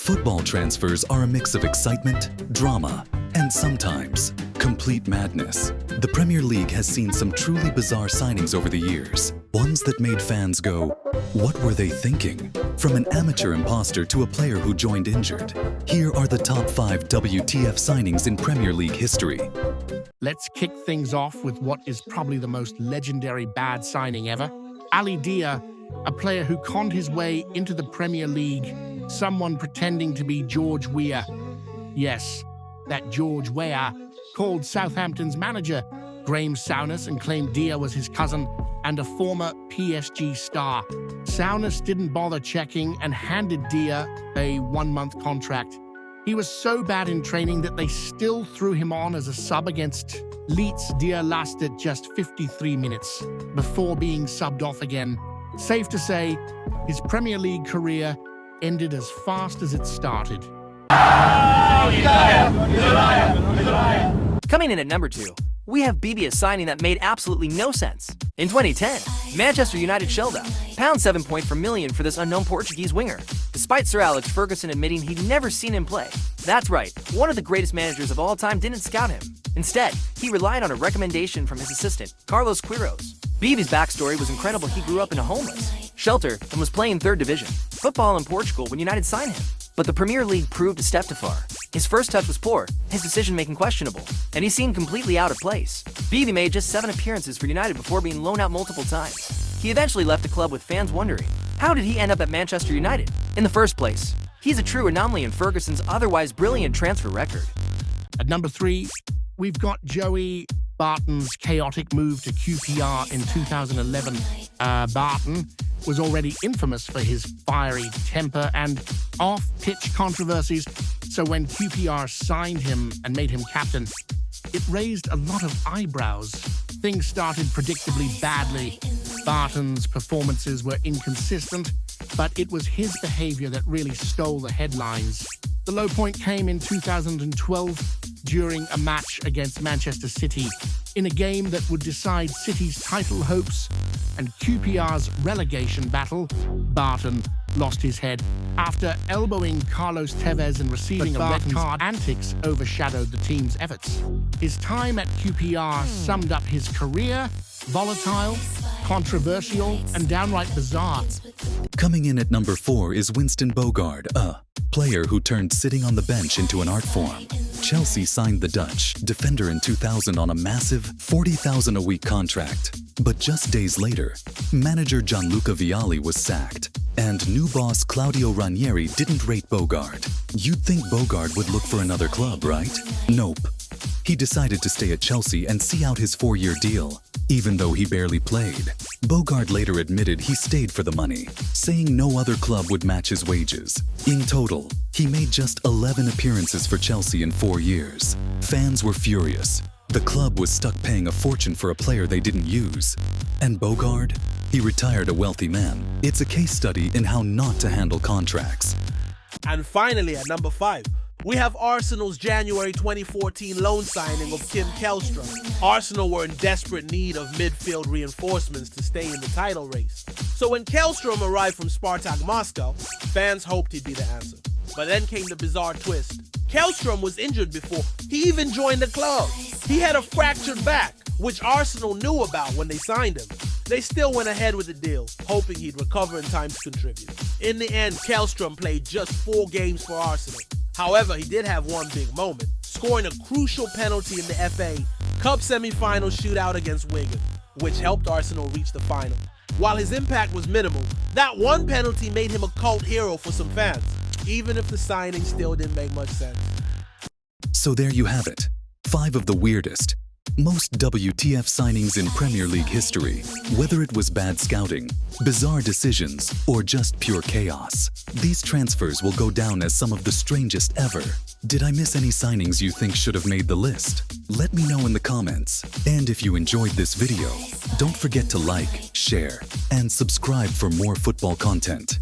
Football transfers are a mix of excitement, drama, and sometimes complete madness. The Premier League has seen some truly bizarre signings over the years, ones that made fans go, "What were they thinking?" From an amateur imposter to a player who joined injured, here are the top 5 WTF signings in Premier League history. Let's kick things off with what is probably the most legendary bad signing ever. Ali Dia, a player who conned his way into the Premier League, someone pretending to be George Weah. Yes, that George Weah called Southampton's manager Graham Souness and claimed Dia was his cousin and a former PSG star. Souness didn't bother checking and handed Dia a 1-month contract. He was so bad in training that they still threw him on as a sub against Leeds. Dia lasted just 53 minutes before being subbed off again. Safe to say, his Premier League career ended as fast as it started. Coming in at number 2, we have Bibi, a signing that made absolutely no sense. In 2010, Manchester United shelled out £7.4 million for this unknown Portuguese winger, despite Sir Alex Ferguson admitting he'd never seen him play. That's right, one of the greatest managers of all time didn't scout him. Instead, he relied on a recommendation from his assistant, Carlos Queiroz. Bibi's backstory was incredible. He grew up in a homeless shelter and was playing 3rd division football in Portugal when United signed him. But the Premier League proved a step too far. His first touch was poor, his decision-making questionable, and he seemed completely out of place. Bibi made just 7 appearances for United before being loaned out multiple times. He eventually left the club with fans wondering, how did he end up at Manchester United in the first place? He's a true anomaly in Ferguson's otherwise brilliant transfer record. At number 3, we've got Joey Barton's chaotic move to QPR in 2011. Barton was already infamous for his fiery temper and off-pitch controversies, so when QPR signed him and made him captain, it raised a lot of eyebrows. Things started predictably badly. Barton's performances were inconsistent, but it was his behavior that really stole the headlines. The low point came in 2012 during a match against Manchester City, in a game that would decide City's title hopes and QPR's relegation battle. Barton lost his head after elbowing Carlos Tevez and receiving a red card. Antics overshadowed the team's efforts. His time at QPR summed up his career: volatile, controversial, and downright bizarre. Coming in at number 4 is Winston Bogarde, a player who turned sitting on the bench into an art form. Chelsea signed the Dutch defender in 2000 on a massive £40,000 a week contract. But just days later, manager Gianluca Vialli was sacked, and new boss Claudio Ranieri didn't rate Bogarde. You'd think Bogarde would look for another club, right? Nope. He decided to stay at Chelsea and see out his 4-year deal, even though he barely played. Bogarde later admitted he stayed for the money, saying no other club would match his wages. In total, he made just 11 appearances for Chelsea in 4 years. Fans were furious. The club was stuck paying a fortune for a player they didn't use. And Bogarde? He retired a wealthy man. It's a case study in how not to handle contracts. And finally, at number 5, we have Arsenal's January 2014 loan signing of Tim Källström. Arsenal were in desperate need of midfield reinforcements to stay in the title race. So when Källström arrived from Spartak Moscow, fans hoped he'd be the answer. But then came the bizarre twist. Källström was injured before he even joined the club. He had a fractured back, which Arsenal knew about when they signed him. They still went ahead with the deal, hoping he'd recover in time to contribute. In the end, Källström played just 4 games for Arsenal. However, he did have one big moment, scoring a crucial penalty in the FA Cup semi-final shootout against Wigan, which helped Arsenal reach the final. While his impact was minimal, that one penalty made him a cult hero for some fans, even if the signing still didn't make much sense. So there you have it. 5 of the weirdest, most WTF signings in Premier League history. Whether it was bad scouting, bizarre decisions, or just pure chaos, these transfers will go down as some of the strangest ever. Did I miss any signings you think should have made the list? Let me know in the comments. And if you enjoyed this video, don't forget to like, share, and subscribe for more football content.